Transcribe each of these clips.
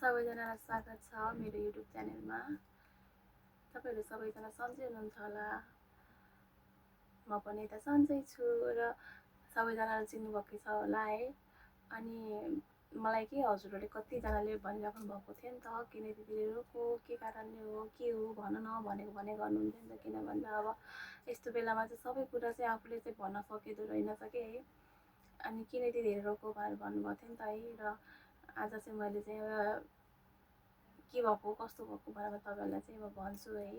सबैजनालाई स्वागत छ मेरो युट्युब च्यानलमा। तपाईहरु सबैजना सन्चै हुनुहुन्छ होला। म पनि त सन्चै छु र सबैजनाले चिन्नु भएकै छ होला है। अनि मलाई के हजुरहरूले कतिजनाले भनिराख्नु भएको थियो नि त किन दिदी रोको के कारणले हो के हो भन न भनेको गर्नुहुन्थ्यो नि त। किन भन्दा अब यस्तो बेलामा चाहिँ सबै कुरा चाहिँ आफूले चाहिँ भन्न सकिँदो रहेनछ के है। अनि किन दिदी रोको भनेर भन्नुभएको थियो नि त है। र आज चाहिँ मैले चाहिँ के भएको कस्तो भएको भनेर तपाईहरुलाई चाहिँ म भन्छु है।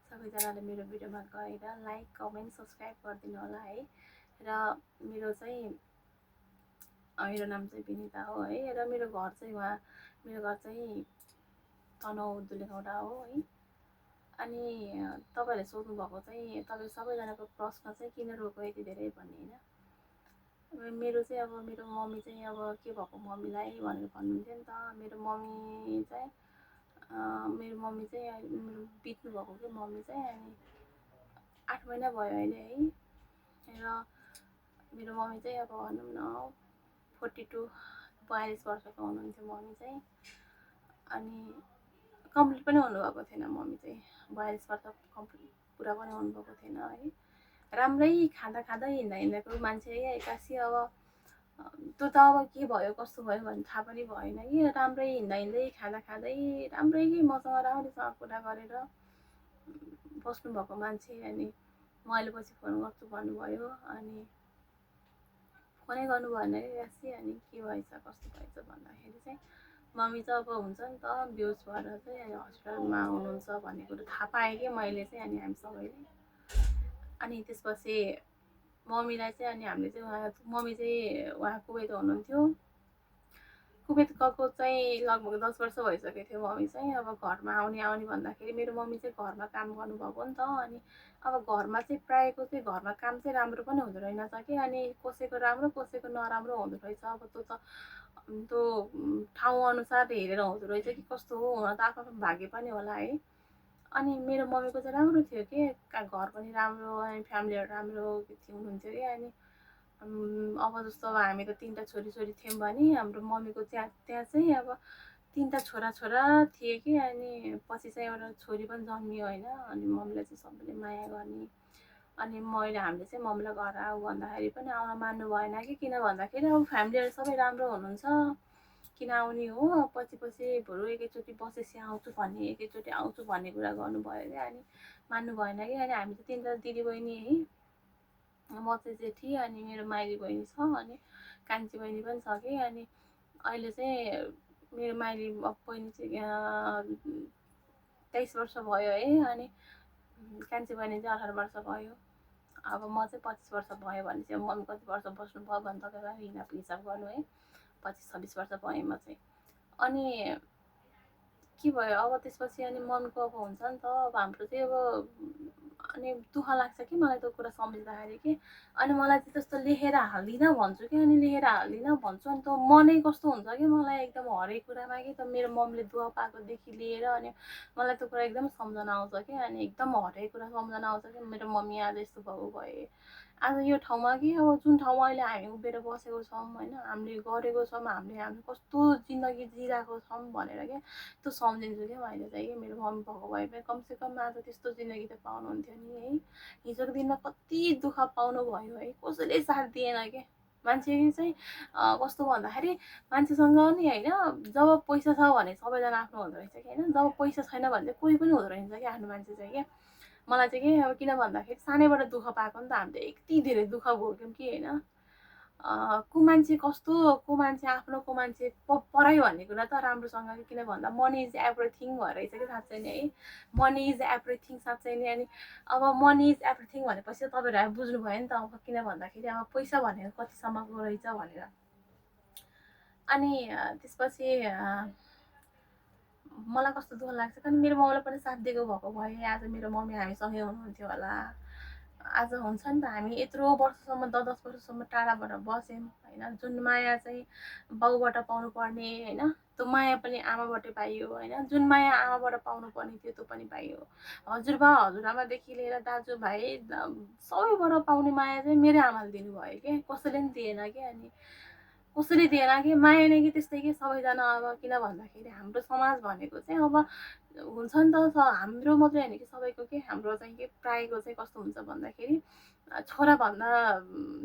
सबैजनाले मेरो भिडियोमा गएर लाइक कमेन्ट सब्स्क्राइब गरिदिनु होला है। र मेरो नाम चाहिँ विनिता हो है। र मेरो घर चाहिँ तनहुँ दुलेगौंडा हो है। अनि तपाईहरुले सोध्नु भएको चाहिँ तपाईं सबैजनाको प्रश्न चाहिँ किन रोको यति धेरै भन्ने हैन। मेरो चाहिँ अब मेरो मम्मी चाहिँ अब के भएको मम्मीलाई भनेर भन्नुहुन्थ्यो नि त। मेरो मम्मी चाहिँ मेरो बित्नु भएको के मम्मी चाहिँ अनि 8 महिना भयो अहिले है। र मेरो मम्मी चाहिँ अब भनौँ न 42 वर्षको हुनुहुन्थ्यो मम्मी चाहिँ। अनि कम्प्लिट पनि हुनुभएको थिएन मम्मी चाहिँ 42 वर्ष कम्प्लिट पुरा पनि हुनुभएको थिएन है। राम्रै खाँदा हिँड्दाको मान्छे है एक्कासी अब त्यो त अब के भयो कस्तो भयो भन्ने थाहा पनि भएन कि। राम्रै हिँड्दै खाँदै राम्रै मसँग राम्रैसँग कुरा गरेर बस्नु भएको मान्छे। अनि मैले पछि फोन गर्छु भन्नुभयो अनि फोनै गर्नु भएन कि एक्कासी। अनि के भएछ कस्तो भएछ भन्दाखेरि चाहिँ मम्मी चाहिँ अब हुन्छ नि त बेहोस भएर चाहिँ अनि हस्पिटलमा हुनुहुन्छ भन्ने कुरो थाहा पाएँ कि मैले चाहिँ। अनि हामी सबैले अनि त्यसपछि मम्मीलाई चाहिँ अनि हामीले चाहिँ मम्मी चाहिँ उहाँ कुवेत हुनुहुन्थ्यो। कुवेत गएको चाहिँ लगभग 10 वर्ष भइसकेको थियो मम्मी चाहिँ। अब घरमा आउने भन्दाखेरि मेरो मम्मी चाहिँ घरमा काम गर्नुभएको नि त। अनि अब घरमा चाहिँ प्रायःको चाहिँ घरमा काम चाहिँ राम्रो पनि हुँदो रहेनछ कि। अनि कसैको राम्रो कसैको नराम्रो हुँदो रहेछ। अब त्यो ठाउँ अनुसार हेरेर हुँदो रहेछ कि कस्तो हो। हुन त आफ्नो भाग्य पनि होला है। अनि मेरो मम्मीको चाहिँ राम्रो थियो कि घर पनि राम्रो अनि फ्यामिलीहरू राम्रो हुनुहुन्थ्यो कि। अनि अब जस्तो अब हामी त 3टा छोरी थियौँ भने हाम्रो मम्मीको त्यहाँ चाहिँ अब 3टा छोरा थिए कि। अनि पछि चाहिँ एउटा छोरी पनि जन्मियो होइन। अनि मम्मीलाई चाहिँ सबैले माया गर्ने। अनि हामीले चाहिँ मम्मीलाई घर आऊ भन्दाखेरि पनि आउन मान्नु भएन कि। किन भन्दाखेरि अब फ्यामिलीहरू सबै राम्रो हुनुहुन्छ किन आउने हो। पछि बरु एकैचोटि बसेपछि आउँछु भन्ने कुरा गर्नुभयो क्या। अनि मान्नु भएन कि। अनि हामी चाहिँ 3जना दिदीबहिनी है। म चाहिँ जेठी अनि मेरो माइली बहिनी छ अनि कान्छी बहिनी पनि छ कि। अनि अहिले चाहिँ मेरो माइली बहिनी चाहिँ 23 वर्ष भयो है। अनि कान्छी बहिनी चाहिँ 18 वर्ष भयो। अब म चाहिँ 25 वर्ष भयो भने चाहिँ मम्मी कति वर्ष बस्नुभयो भने तपाईँलाई हिसाब गर्नु है। 25-26 वर्ष भएँ म चाहिँ। अनि के भयो अब त्यसपछि अनि मम्मीको अब हुन्छ नि त अब हाम्रो चाहिँ अब अनि दुःख लाग्छ कि मलाई त्यो कुरा सम्झिँदाखेरि कि। अनि मलाई चाहिँ त्यस्तो लेखेर हाल्दिनँ भन्छु कि। अनि लेखेर हाल्दिनँ भन्छु अनि त्यो मनै कस्तो हुन्छ कि मलाई एकदम हरेक कुरामा कि त मेरो मम्मीले दुःख पाएकोदेखि लिएर अनि मलाई त्यो कुरा एकदम सम्झना आउँछ कि। अनि एकदम हरेक कुरा सम्झना आउँछ कि मेरो मम्मी आज यस्तो भएको भए आज यो ठाउँमा कि अब जुन ठाउँमा अहिले हामी उभिएर बसेको छौँ होइन हामीले गरेको छौँ हामीले कस्तो जिन्दगी जिरहेको छौँ भनेर क्या त्यो सम्झिन्छु क्या मैले चाहिँ कि। मेरो मम्मी भएको भए पनि कमसेकम आज त्यस्तो जिन्दगी त पाउनुहुन्थ्यो नि है। हिजोको दिनमा कति दुःख पाउनु भयो है कसैले साथ दिएन क्या। मान्छे चाहिँ कस्तो भन्दाखेरि मान्छेसँग नि होइन जब पैसा छ भने सबैजना आफ्नो हुँदो रहेछ कि होइन। जब पैसा छैन भने चाहिँ कोही पनि हुँदो रहेछ क्या आफ्नो मान्छे चाहिँ क्या। मलाई चाहिँ के अब किन भन्दाखेरि सानैबाट दुःख पाएको नि त हामीले यति धेरै दुःख भोग्यौँ कि होइन। को मान्छे कस्तो को मान्छे आफ्नो को मान्छे पराई भन्ने कुरा त राम्रोसँग किन भन्दा मनी इज एभ्रिथिङ भएर रहेछ कि साँच्चै नै है। मनी इज एभ्रिथिङ साँच्चै नै। अनि अब मनी इज एभ्रिथिङ भनेपछि तपाईँहरू अब बुझ्नुभयो नि त। अब किन भन्दाखेरि अब पैसा भनेको कतिसम्मको रहेछ भनेर। अनि त्यसपछि मलाई कस्तो दुःख लाग्छ कि मेरो मम्मीलाई पनि साथ दिएको भएको भए आज मेरो मम्मी हामीसँगै हुनुहुन्थ्यो होला। आज हुन्छ नि त हामी यत्रो वर्षसम्म 10 वर्षसम्म टाढाबाट बस्यौँ होइन। जुन माया चाहिँ बाउबाट पाउनु पर्ने होइन त्यो माया पनि आमाबाटै पाइयो होइन। जुन माया आमाबाट पाउनु पर्ने थियो त्यो पनि पाइयो। हजुरबा हजुरआमादेखि लिएर दाजुभाइ सबैबाट पाउने माया चाहिँ मेरो आमाले दिनुभयो क्या कसैले पनि दिएन क्या। अनि कसरी दिएन कि माया नै कि त्यस्तै कि सबैजना अब किन भन्दाखेरि हाम्रो समाज भनेको चाहिँ अब हुन्छ नि त हाम्रो मात्रै होइन कि सबैको के हाम्रो चाहिँ के प्रायःको चाहिँ कस्तो हुन्छ भन्दाखेरि छोराभन्दा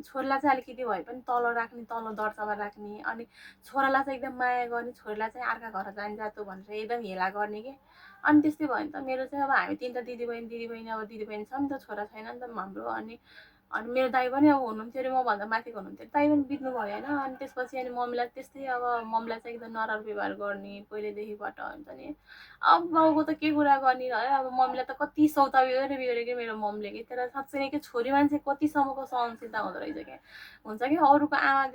छोरीलाई चाहिँ अलिकति भए पनि तल राख्ने तल दर्जामा राख्ने अनि छोरालाई चाहिँ एकदम माया गर्ने छोरीलाई चाहिँ अर्का घर जान जातो भनेर एकदम हेला गर्ने कि अनि त्यस्तै भयो नि त मेरो चाहिँ अब हामी तिनवटा दिदीबहिनी अब दिदीबहिनी छ नि त छोरा छैन नि त हाम्रो अनि मेरो दाइ पनि अब हुनुहुन्थ्यो अरे मभन्दा माथिको हुनुहुन्थ्यो दाइ पनि बित्नु भयो होइन अनि त्यसपछि अनि मम्मीलाई त्यस्तै अब मम्मीलाई चाहिँ एकदम नराम्रो व्यवहार गर्ने पहिल्यैदेखिबाट हुन्छ नि अब बाउको त के कुरा गर्ने र है अब मम्मीलाई त कति सौता बिग्रे कि मेरो मम्मीले कि त्यसलाई साँच्चै नै कि छोरी मान्छे कतिसम्मको सहनशीलता हुँदो रहेछ क्या हुन्छ कि अरूको आमा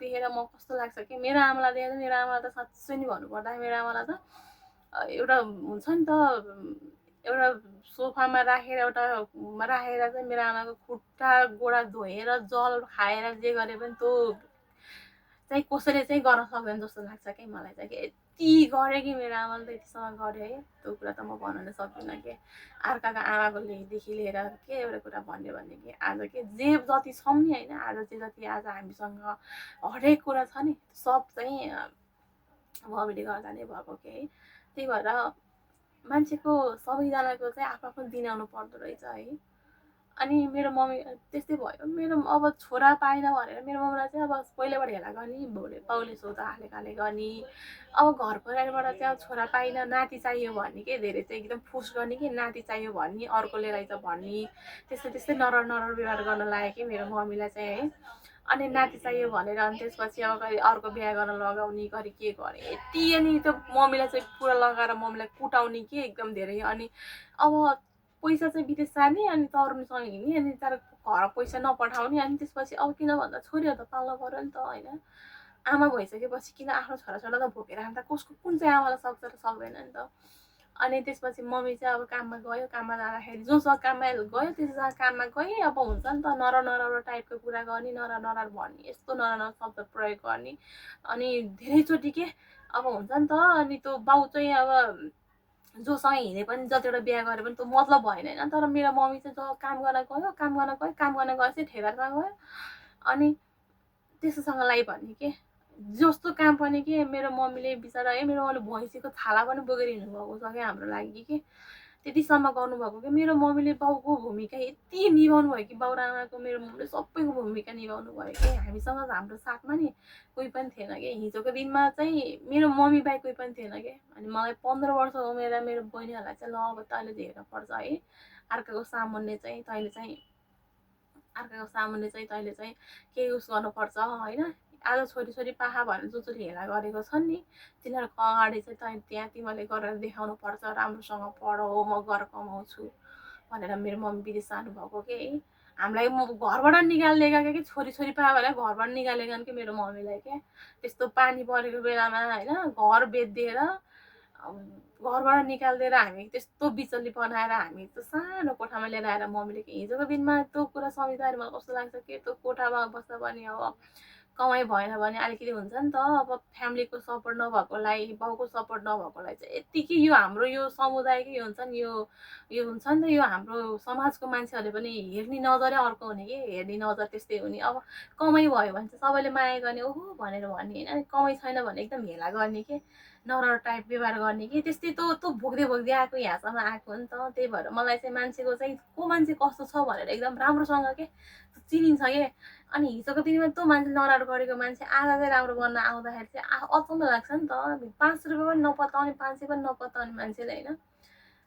देखेर म कस्तो लाग्छ कि मेरो आमालाई देखेर मेरो आमालाई त साँच्चै नि भन्नुपर्दा मेरो आमालाई त एउटा हुन्छ नि त एउटा सोफामा राखेर राखेर चाहिँ मेरो आमाको खुट्टा गोडा धोएर जल खाएर जे गरे पनि त्यो चाहिँ कसैले चाहिँ गर्न सक्दैन जस्तो लाग्छ कि मलाई चाहिँ कि यति गरे कि मेरो आमाले त यतिसम्म गरे है त्यो कुरा त म भन्न सक्दिनँ कि अर्काको आमाकोदेखि लिएर के एउटा कुरा भन्यो भने कि आज के जे जति छौँ नि होइन आज जे जति आज हामीसँग हरेक कुरा छ नि सब चाहिँ मम्मीले गर्दा नै भएको कि है त्यही भएर मान्छेको सबैजनाको चाहिँ आफ्नो दिनाउनु पर्दो रहेछ है अनि मेरो मम्मी त्यस्तै भयो मेरो अब छोरा पाएन भनेर मेरो मम्मीलाई चाहिँ अब पहिल्यैबाट हेला गर्ने बाउले सौदा हालेकाले गर्ने अब घर परिवारबाट चाहिँ अब छोरा पाइन नाति चाहियो भन्ने के धेरै चाहिँ एकदम फुस गर्ने कि नाति चाहियो भन्ने अर्कोले रहेछ भन्ने त्यस्तै नराम्रो व्यवहार गर्न लाग्यो कि मेरो मम्मीलाई चाहिँ है अनि नाति चाहियो भनेर अनि त्यसपछि अब अर्को बिहा गर्न लगाउने गरी के गरे यति अनि त्यो मम्मीलाई चाहिँ पुरा लगाएर मम्मीलाई कुटाउने कि एकदम धेरै अनि अब पैसा चाहिँ विदेश जाने अनि तरुणसँग हिँड्ने अनि तर घर पैसा नपठाउने अनि त्यसपछि अब किन भन्दा छोरीहरू त पाल्नु पर्यो नि त होइन आमा भइसकेपछि किन आफ्नो छोराछोरीलाई त भोकेर खान्छ कसको कुन चाहिँ आमालाई सक्छ र सक्दैन नि त अनि त्यसपछि मम्मी चाहिँ अब काममा गयो काममा जाँदाखेरि जोसँग काममा गयो त्यससँग काममा गएँ अब हुन्छ नि त नराम्रो टाइपको कुरा गर्ने नराम्रो भन्ने यस्तो नराम्रो शब्द प्रयोग गर्ने अनि धेरैचोटि के अब हुन्छ नि त अनि त्यो बाउ चाहिँ अब जोसँग हिँडे पनि जतिवटा बिहा गरे पनि त्यो मतलब भएन होइन तर मेरो मम्मी चाहिँ जो काम गर्न गएपछि ठेगारसँग गयो अनि त्यस्तोसँग लाई भन्ने के जस्तो काम पनि के मेरो मम्मीले बिचरा है मेरो मम्मीले भैँसीको छाला पनि बोकेर हिँड्नुभएको छ क्या हाम्रो लागि कि त्यतिसम्म गर्नुभएको कि मेरो मम्मीले बाउको भूमिका यति निभाउनु भयो कि बाउ र आमाको मेरो मम्मीले सबैको भूमिका निभाउनु भयो कि हामीसँग हाम्रो साथमा नि कोही पनि थिएन कि हिजोको दिनमा चाहिँ मेरो मम्मी बाहेक कोही पनि थिएन कि अनि मलाई 15 वर्ष उमेर मेरो बहिनीहरूलाई चाहिँ ल अब तैँले हेर्नु पर्छ है अर्काको सामुन्ने चाहिँ तैँले चाहिँ के युज गर्नुपर्छ होइन आज छोरी पाखा भनेर जसले हेला गरेको छन् नि तिनीहरूको अगाडि चाहिँ त्यहाँ तिमीले गरेर देखाउनु पर्छ राम्रोसँग पढ हो म घर कमाउँछु भनेर मेरो मम्मी विदेश जानुभएको के है हामीलाई म घरबाट निकालिदिएका कि छोरी पायो भने घरबाट निकालेका कि मेरो मम्मीलाई क्या त्यस्तो पानी परेको बेलामा होइन घर बेचिदिएर घरबाट निकालिदिएर हामी त्यस्तो बिचल्ली बनाएर हामी त्यो सानो कोठामा लिएर आएर मम्मीले हिजोको दिनमा त्यो कुरा सम्झिँदाखेरि मलाई कस्तो लाग्छ कि त्यो कोठामा बस्दा पनि अब कमाइ भएन भने अलिकति हुन्छ नि त अब फ्यामिलीको सपोर्ट नभएकोलाई बाउको सपोर्ट नभएकोलाई चाहिँ यत्तिकै यो हाम्रो यो समुदायकै हुन्छ नि यो हुन्छ नि त यो हाम्रो समाजको मान्छेहरूले पनि हेर्ने नजरै अर्को हुने कि हेर्ने नजर त्यस्तै हुने अब कमाइ भयो भने चाहिँ सबैले माया गर्ने ओहो भनेर भन्ने होइन कमाइ छैन भने एकदम हेला गर्ने के नराम्रो टाइप व्यवहार गर्ने कि त्यस्तै तँ भोग्दै आएको यहाँसम्म आएको हो नि त त्यही भएर मलाई चाहिँ मान्छेको चाहिँ को मान्छे कस्तो छ भनेर एकदम राम्रोसँग के चिनिन्छ के अनि हिजोको दिनमा त्यो मान्छे नराम्रो गरेको मान्छे आज चाहिँ राम्रो बन्न आउँदाखेरि चाहिँ अचम्म लाग्छ नि त 5 रुपियाँ पनि नपताउने 500 पनि नपताउने मान्छेले होइन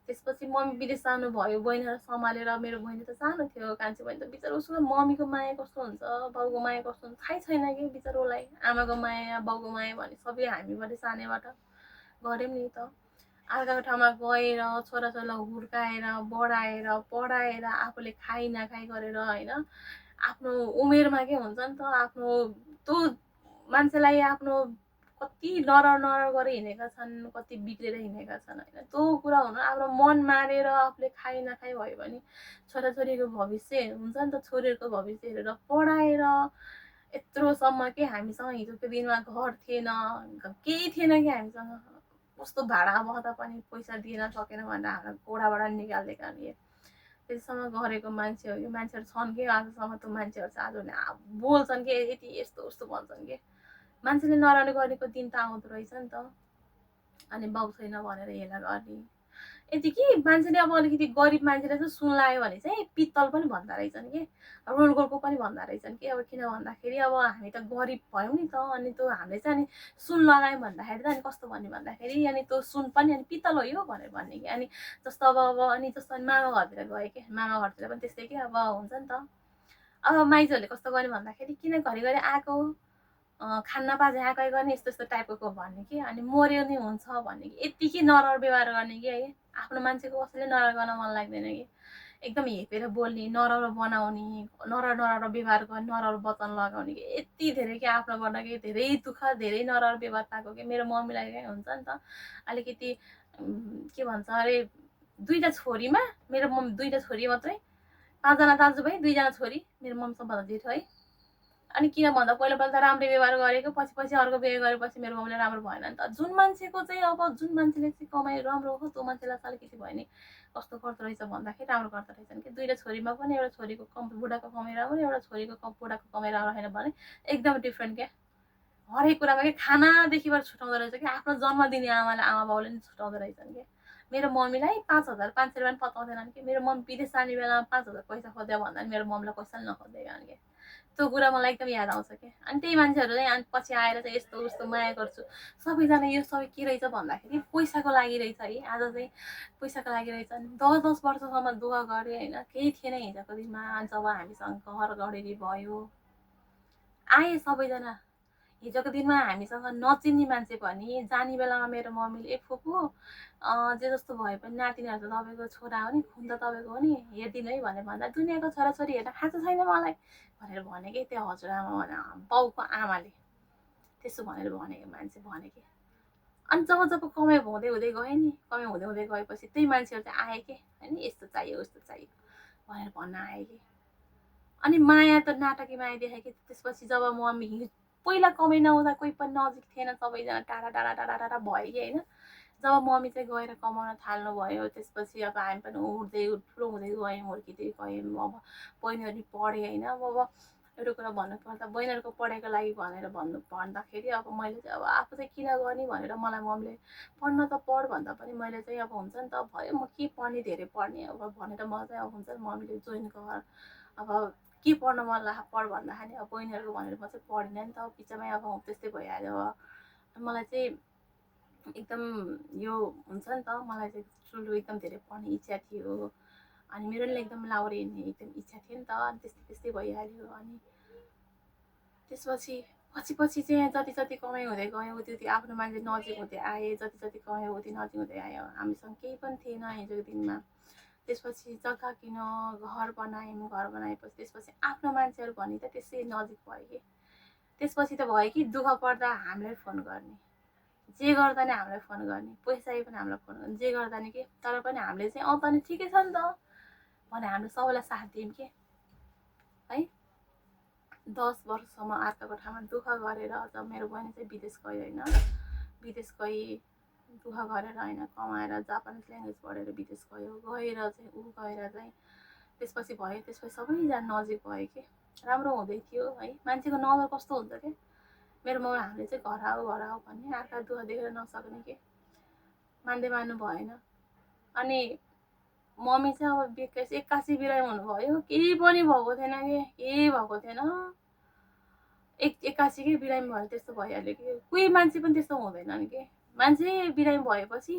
त्यसपछि मम्मी विदेश जानुभयो बहिनीलाई सम्हालेर मेरो बहिनी त सानो थियो कान्छी बहिनी त बिचरा उसको मम्मीको माया कस्तो हुन्छ बाउको माया कस्तो हुन्छ थाहै छैन कि बिचरा उसलाई आमाको माया बाउको माया भने सबै हामीबाट सानैबाट गऱ्यौँ नि त अर्काको ठाउँमा गएर छोराछोरीलाई हुर्काएर बढाएर पढाएर आफूले खाइ नखाइ गरेर होइन आफ्नो उमेरमा के हुन्छ नि त आफ्नो त्यो मान्छेलाई आफ्नो कति नराम्रो गरेर हिँडेका छन् कति बिग्रेर हिँडेका छन् होइन त्यो कुरा हुनु आफ्नो मन मारेर आफूले खाइ नखाइ भयो भने छोराछोरीको भविष्य हुन्छ नि त छोरीहरूको भविष्य हेरेर पढाएर यत्रोसम्म के हामीसँग हिजोको दिनमा घर थिएन केही थिएन कि हामीसँग कस्तो भाडा बस्दा पनि पैसा दिन सकेन भनेर हामीलाई गोडाबाट निकालिदिएका नि त्यससम्म गरेको मान्छे हो, यो मान्छेहरू छन् कि आजसम्म त्यो मान्छेहरू चाहिँ आज बोल्छन् कि यति यस्तो उस्तो भन्छन् कि मान्छेले नराम्रो गरेको दिन त आउँदो रहेछ नि त। अनि बाउ छैन भनेर हेला गर्ने यति कि मान्छेले अब अलिकति गरिब मान्छेले चाहिँ सुन लाग्यो भने चाहिँ पित्तल पनि भन्दा रहेछन् कि रोल गोलको पनि भन्दा रहेछन् कि अब किन भन्दाखेरि अब हामी त गरिब भयौँ नि त अनि त्यो हामीले चाहिँ अनि सुन लगायौँ भन्दाखेरि त अनि कस्तो भन्ने भन्दाखेरि अनि त्यो सुन पनि अनि पित्तल हो यो भनेर भन्ने कि अनि जस्तो अब अनि जस्तो अनि मामा घरतिर गयो कि मामा घरतिर पनि त्यस्तै कि अब हुन्छ नि त अब माइजूहरूले कस्तो गर्ने भन्दाखेरि किन घरिघरि आएको खान्न बाजे आएकै गर्ने यस्तो यस्तो टाइपको भन्ने कि अनि मर्यो नि हुन्छ भन्ने कि यत्तिकै नराम्रो व्यवहार गर्ने कि है आफ्नो मान्छेको कसैले नराम्रो गर्न मन लाग्दैन कि एकदम हेपेर बोल्ने नराम्रो बनाउने नराम्रो व्यवहार गर्ने नराम्रो वचन लगाउने कि यति धेरै कि आफ्नो गर्न कि धेरै दुःख धेरै नराम्रो व्यवहार पाएको कि मेरो मम्मीलाई हुन्छ नि त अलिकति के भन्छ अरे दुईवटा छोरीमा मेरो मम्मी दुईवटा छोरी मात्रै 5 जना दाजुभाइ 2 जना छोरी मेरो मम्मी सबभन्दा जेठो है अनि किन भन्दा पहिला त राम्रो व्यवहार गरेको पछि अर्को बिहे गरेपछि मेरो मम्मीले राम्रो भएन नि त जुन मान्छेको चाहिँ अब जुन मान्छेले चाहिँ कमाइ राम्रो हो त्यो मान्छेलाई चाहिँ अलिकति भयो नि कस्तो गर्दो रहेछ भन्दाखेरि राम्रो गर्दो रहेछन् कि दुईवटा छोरीमा पनि एउटा छोरीको बुढाको कमाइ राम्रो एउटा छोरीको बुढाको कमाइ राम्रो छैन भने एकदम डिफ्रेन्ट क्या हरेक कुरामा कि खानादेखिबाट छुटाउँदो रहेछ कि आफ्नो जन्म दिने आमा बाउले नि छुटाउँदो रहेछन् कि मेरो मम्मीलाई 5,000 500 रुपियाँ पनि पचाउँदैनन् कि मेरो मम्मी विदेश जाने बेलामा 5,000 पैसा खोज्यो भन्दा नि मेरो मम्मीलाई पैसा नखोज्दैन कि त्यो कुरा मलाई एकदम याद आउँछ कि अनि त्यही मान्छेहरू चाहिँ अनि पछि आएर चाहिँ यस्तो उस्तो माया गर्छु सबैजना यो सबै के रहेछ भन्दाखेरि पैसाको लागि रहेछ है आज चाहिँ पैसाको लागि रहेछ 10 वर्षसम्म दुःख गरेँ होइन केही थिएन हिजोको दिनमा जब हामीसँग घर गडेरी भयो आए सबैजना हिजोको दिनमा हामीसँग नचिन्ने मान्छे पनि जाने बेलामा मेरो मम्मीले फुपू जे जस्तो भए पनि नातिनीहरू त तपाईँको छोरा हो नि खुन त तपाईँको हो नि हेरिदिनु है भनेर भन्दा दुनियाँको छोराछोरी हेर्न खाँचो छैन मलाई भनेर भने कि त्यो हजुरआमा भने बाउको आमाले त्यसो भनेर भनेको मान्छे भने कि अनि जब कमाइ हुँदै हुँदै गयो नि कमाइ हुँदै हुँदै गएपछि त्यही मान्छेहरू चाहिँ आए कि होइन यस्तो चाहियो उस्तो चाहियो भनेर भन्न आए कि अनि माया त नाटकी माया देखायो कि त्यसपछि जब मम्मी पहिला कमाइ नहुँदा कोही पनि नजिक थिएन सबैजना टाढा टाढा टाढा टाढा भयो कि होइन जब मम्मी चाहिँ गएर कमाउन थाल्नुभयो त्यसपछि अब हामी पनि उठ्दै ठुलो हुँदै गयौँ हुर्किँदै गयौँ अब बहिनीहरू पढेँ होइन अब एउटा कुरा भन्नुपर्दा बहिनीहरूको पढाइको लागि भनेर भन्दाखेरि अब मैले चाहिँ अब आफू चाहिँ किन गर्ने भनेर मलाई मम्मीले पढ्न त पढ भन्दा पनि मैले चाहिँ अब हुन्छ नि त भयो म के पढ्ने धेरै पढ्ने अब भनेर मलाई चाहिँ अब हुन्छ नि मम्मीले जोइन गर अब के पढ्न मन लाग्छ पढ भन्दाखेरि अब बहिनीहरूको भनेर म चाहिँ पढिनँ नि त बिचमै अब त्यस्तै भइहाल्यो मलाई चाहिँ एकदम यो हुन्छ नि त मलाई चाहिँ ठुलो एकदम धेरै पढ्ने इच्छा थियो अनि मेरो नि एकदम लाउरे हिँड्ने एकदम इच्छा थियो नि त अनि त्यस्तै त्यस्तै भइहाल्यो अनि त्यसपछि पछि चाहिँ जति जति कमाइ हुँदै गयो उति आफ्नो मान्छे नजिक हुँदै आए जति जति कमायो उति नजिक हुँदै आयो हामीसँग केही पनि थिएन हिजोको दिनमा त्यसपछि जग्गा किन घर बनायौँ घर बनाएपछि त्यसपछि आफ्नो मान्छेहरू भने त त्यसै नजिक भयो कि त्यसपछि त भयो कि दुःख पर्दा हामीलाई फोन गर्ने जे गर्दा नि हामीलाई फोन गर्ने पैसा पनि हामीलाई फोन गर्ने जे गर्दा नि के तर पनि हामीले चाहिँ त नि ठिकै छ नि त भने हामीले सबैलाई साथ दियौँ कि है 10 वर्षसम्म अर्काको ठाउँमा दुःख गरेर जब मेरो बहिनी चाहिँ विदेश गयो होइन विदेश गई दुःख गरेर होइन कमाएर जापानिज ल्याङ्ग्वेज पढेर विदेश गयो गएर चाहिँ ऊ गएर चाहिँ त्यसपछि भयो त्यसपछि सबैजना नजिक भयो कि राम्रो हुँदै थियो है मान्छेको नजर कस्तो हुन्छ क्या मेरो मम्मी हामीले चाहिँ घर आऊ भन्ने अर्का दुःख देखेर नसक्ने के मान्दै मान्नु भएन अनि मम्मी चाहिँ अब 81 बिरामी हुनुभयो केही पनि भएको थिएन कि केही भएको थिएन 81 के बिरामी भयो त्यस्तो भइहाल्यो कि कोही मान्छे पनि त्यस्तो हुँदैनन् कि मान्छे बिरामी भएपछि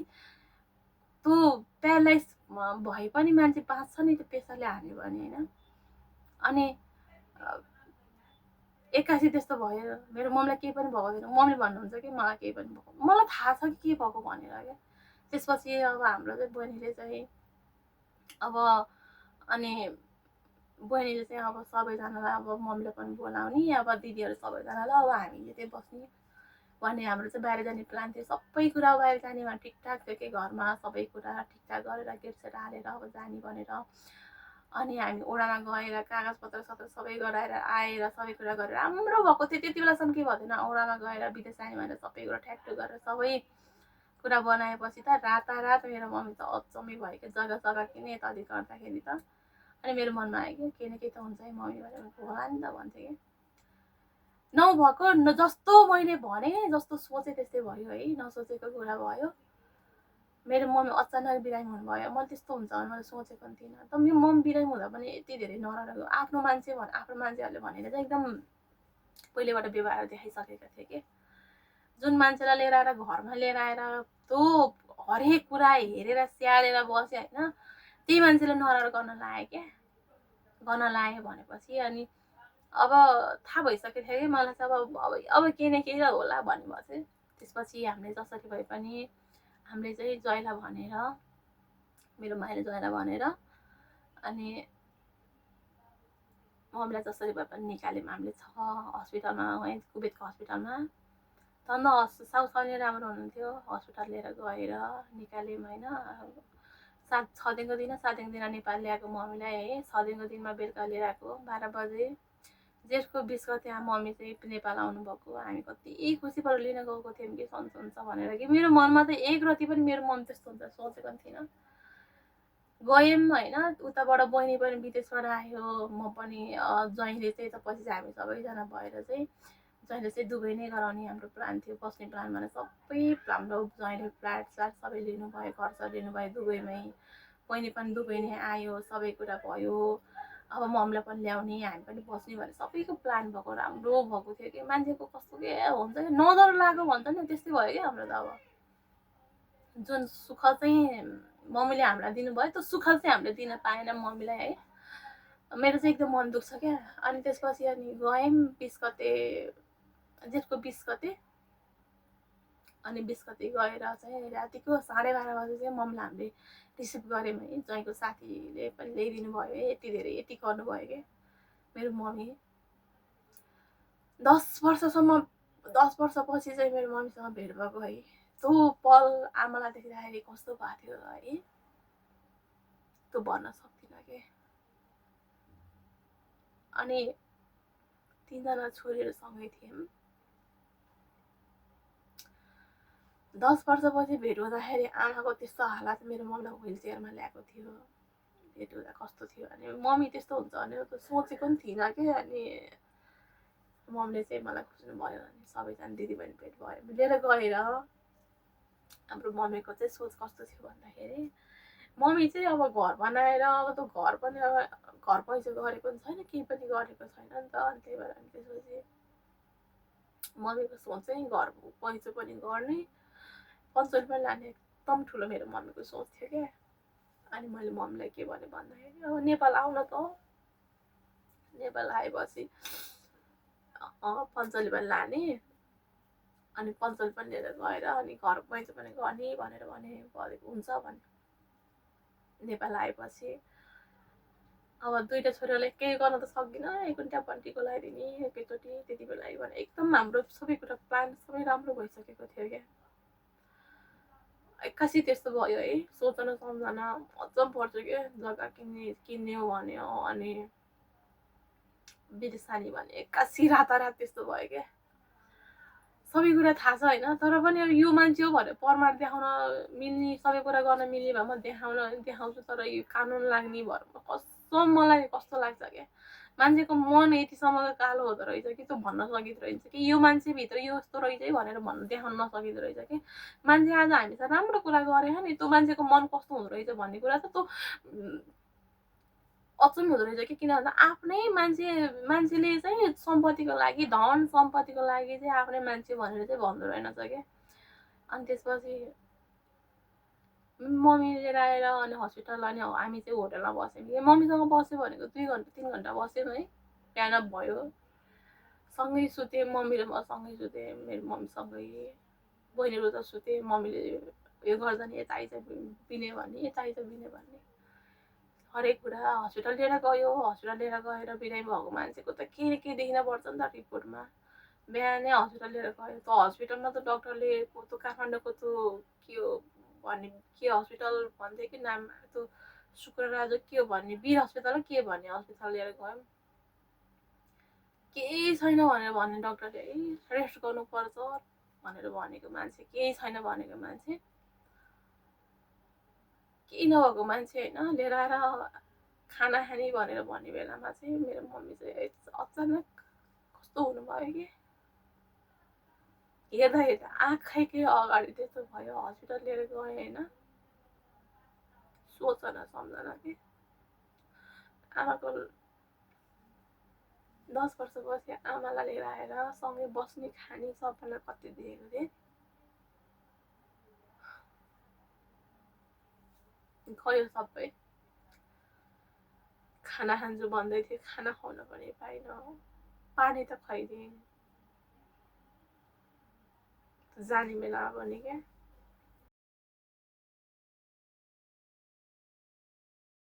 त्यो प्यारालाइज भए पनि मान्छे बाँच्छ नि त्यो पेसाले हान्यो भने होइन अनि 81 त्यस्तो भयो मेरो मम्मीलाई केही पनि भएको थिएन मम्मीले भन्नुहुन्छ कि मलाई केही पनि भएको मलाई थाहा छ कि के भएको भनेर क्या त्यसपछि अब हाम्रो चाहिँ बहिनीले चाहिँ अब अनि बहिनीले चाहिँ अब सबैजनालाई अब मम्मीले पनि बोलाउने अब दिदीहरू सबैजनालाई अब हामीले चाहिँ बस्ने भन्ने हाम्रो चाहिँ बाहिर जाने प्लान थियो सबै कुरा बाहिर जानेमा ठिकठाक थियो कि घरमा सबै कुरा ठिकठाक गरेर गेटसेट हालेर अब जाने भनेर अनि हामी ओडामा गएर कागजपत्र सबै गराएर आएर सबै कुरा गरेर राम्रो भएको थियो त्यति बेलासम्म के भएको थिएन ओडामा गएर विदेश जाने भनेर सबै कुरा ठ्याक्क गरेर सबै कुरा बनाएपछि त रातारात मेरो मम्मी त अचम्मै भयो कि जग्गा किने यताति गर्दाखेरि त अनि मेरो मनमा आयो कि केही न केही त हुन्छ है मम्मी भनेर होला नि त भन्थेँ कि नभएको जस्तो मैले भने जस्तो सोचेँ त्यस्तै भयो है नसोचेको कुरा भयो मेरो मम्मी अचानक बिरामी हुनुभयो मैले त्यस्तो हुन्छ भने मैले सोचेको पनि थिइनँ त मेरो मम्मी बिरामी हुँदा पनि यति धेरै नराम्रो आफ्नो मान्छेहरूले भनेर चाहिँ एकदम पहिलेबाट व्यवहार देखाइसकेका थिए कि जुन मान्छेलाई लिएर आएर घरमा लिएर आएर त्यो हरेक कुरा हेरेर स्याहारेर बस्यो होइन त्यही मान्छेले नराम्रो गर्न लाग्यो भनेपछि अनि अब थाहा भइसकेको थियो कि मलाई चाहिँ अब केही न केही त होला भन्ने भयो चाहिँ त्यसपछि हामीले जसरी भए पनि हामीले चाहिँ जयलाई भनेर मेरो माइले जयलाई भनेर अनि मम्मीलाई जसरी भए पनि निकाल्यौँ हामीले हस्पिटलमा है कुबेतको हस्पिटलमा तन्द साउसाउने नै राम्रो हुनुहुन्थ्यो हस्पिटल लिएर गएर निकाल्यौँ होइन 6 दिनको दिन नेपाल ल्याएको मम्मीलाई है 6 दिनको दिनमा बेलुका लिएर आएको 12 बजे जेठको 20 गते मम्मी चाहिँ नेपाल आउनुभएको हामी कति खुसीबाट लिन गएको थियौँ कि सन्चो हुन्छ भनेर कि मेरो मनमा त एक रति पनि मेरो मम्मी त्यस्तो हुन्छ सोचेको पनि थिइनँ गयौँ होइन उताबाट बहिनी पनि विदेशबाट आयो म पनि ज्वाइँले चाहिँ त पछि हामी सबैजना भएर चाहिँ ज्वाइँले चाहिँ दुबई नै गराउने हाम्रो प्लान थियो बस्ने प्लान भने सबै हाम्रो ज्वाइँले फ्ल्याट सबै लिनुभयो खर्च लिनुभयो दुबईमै बहिनी पनि दुबई नै आयो सबै कुरा भयो अब मम्मीलाई पनि ल्याउने हामी पनि बस्ने भनेर सबैको प्लान भएको राम्रो भएको थियो कि मान्छेको कस्तो के हुन्छ कि नजर लाग्यो भन्छ नि त्यस्तै भयो कि हाम्रो त अब जुन सुख चाहिँ मम्मीले हामीलाई दिनुभयो त्यो सुख चाहिँ हामीले दिन पाएन मम्मीलाई है मेरो चाहिँ एकदम मन दुख्छ क्या अनि त्यसपछि अनि गयौँ 20 गते जेठको 20 गते अनि 20 गते गएर चाहिँ रातिको 12:30 बजे चाहिँ मम्मीलाई हामीले रिसिभ गऱ्यौँ है ज्वाइँको साथीले पनि ल्याइदिनु भयो है यति गर्नुभयो कि मेरो मम्मी 10 वर्षसम्म 10 वर्षपछि चाहिँ मेरो मम्मीसँग भेट भएको है त्यो पल आमालाई देख्दाखेरि कस्तो भएको थियो है त्यो भन्न सक्दिनँ कि अनि 3 जना छोरीहरू सँगै थियौँ 10 वर्षपछि भेट हुँदाखेरि आमाको त्यस्तो हालत मेरो मम्मीलाई व्हिल चेयरमा ल्याएको थियो भेट हुँदा कस्तो थियो अनि मम्मी त्यस्तो हुन्छ भनेर त सोचेको पनि थिइनँ कि अनि मम्मीले चाहिँ मलाई खोज्नु भयो अनि सबैजना दिदीबहिनी भेट भयो लिएर गएर हाम्रो मम्मीको चाहिँ सोच कस्तो थियो भन्दाखेरि मम्मी चाहिँ अब घर बनाएर अब त घर पनि अब घर पैसा गरेको पनि छैन केही पनि गरेको छैन नि त अनि त्यही भएर अनि त्यसपछि मम्मीको सोच चाहिँ घर पैसा पनि गर्ने पञ्चली पनि लाने एकदम ठुलो मेरो मम्मीको सोच थियो क्या अनि मैले मम्मीलाई के भने भन्दाखेरि अब नेपाल आउन त नेपाल आएपछि पञ्चली पनि लाने अनि पञ्चली पनि लिएर गएर अनि घर पैसा पनि गर्ने भनेर भने हुन्छ भने नेपाल आएपछि अब दुईवटा छोरीहरूलाई केही गर्न त सक्दिनँ एकपल्ट बन्टीको लगाइदिने एकैचोटि त्यति बेला भने एकदम हाम्रो सबै कुरा प्लान सबै राम्रो भइसकेको थियो क्या एक्कासी त्यस्तो भयो है सोचन सम्झना अझ पर्छ क्या जग्गा किन्ने हो भने अनि विदेश जाने भने एक्कासी रातारात त्यस्तो भयो क्या सबै कुरा थाहा छ होइन तर पनि अब यो मान्छे हो भनेर प्रमाण देखाउन मिल्ने सबै कुरा गर्न मिल्ने भए म देखाउँछु तर यो कानुन लाग्ने भएर कस्तो मलाई कस्तो लाग्छ क्या मान्छेको मन यतिसम्म कालो हुँदो रहेछ कि त्यो भन्न सकिँदो रहेछ कि यो मान्छेभित्र यो यस्तो रहेछ है भनेर देखाउन नसकिँदो रहेछ कि मान्छे आज हामीसँग राम्रो कुरा गरे नि त्यो मान्छेको मन कस्तो हुँदो रहेछ भन्ने कुरा त त्यो अचम्म हुँदो रहेछ कि किन भन्दा आफ्नै मान्छेले चाहिँ सम्पत्तिको लागि धन सम्पत्तिको लागि चाहिँ आफ्नै मान्छे भनेर चाहिँ भन्दो रहेनछ क्या अनि त्यसपछि मम्मी लिएर आएर अनि हस्पिटल अनि हामी चाहिँ होटलमा बस्यौँ कि मम्मीसँग बस्यो भनेको 2 घन्टा 3 घन्टा बस्यौँ है बिहान भयो सँगै सुत्यौँ मम्मी र म सँगै सुत्यौँ मेरो मम्मीसँगै बहिनीहरू त सुते मम्मीले उयो गर्दा नि यता आइज बिने भन्ने यता आइज बिने भन्ने हरेक कुरा हस्पिटल लिएर गएर बिरामी भएको मान्छेको त के देखिन पर्छ नि त रिपोर्टमा बिहानै हस्पिटल लिएर गयो त्यो हस्पिटलमा त डक्टरले त्यो काठमाडौँको त्यो के हो भन्ने के हस्पिटल भन्थ्यो कि नाम त्यो शुक्रराज के हो भन्ने वीर अस्पताल के भन्ने हस्पिटल लिएर गयौँ केही छैन भनेर भन्ने डक्टरले है रेस्ट गर्नुपर्छ भनेर भनेको मान्छे केही छैन भनेको मान्छे केही नभएको मान्छे होइन लिएर आएर खाना खाने भनेर भन्ने बेलामा चाहिँ मेरो मम्मी चाहिँ अचानक कस्तो हुनुभयो कि हेर्दा हेर्दा आँखैकै अगाडि त्यस्तो भयो। हस्पिटल लिएर गएँ होइन, सोच न सम्झना कि आमाको 10 वर्षपछि आमालाई लिएर आएर सँगै बस्ने खाने सपना कति देखेको थिएँ। गयो सबै। खाना खान्छु भन्दै थिएँ, खाना खुवाउन पनि पाइनँ, पानी त खुवाइदिएँ। जाने बेलामा भने क्या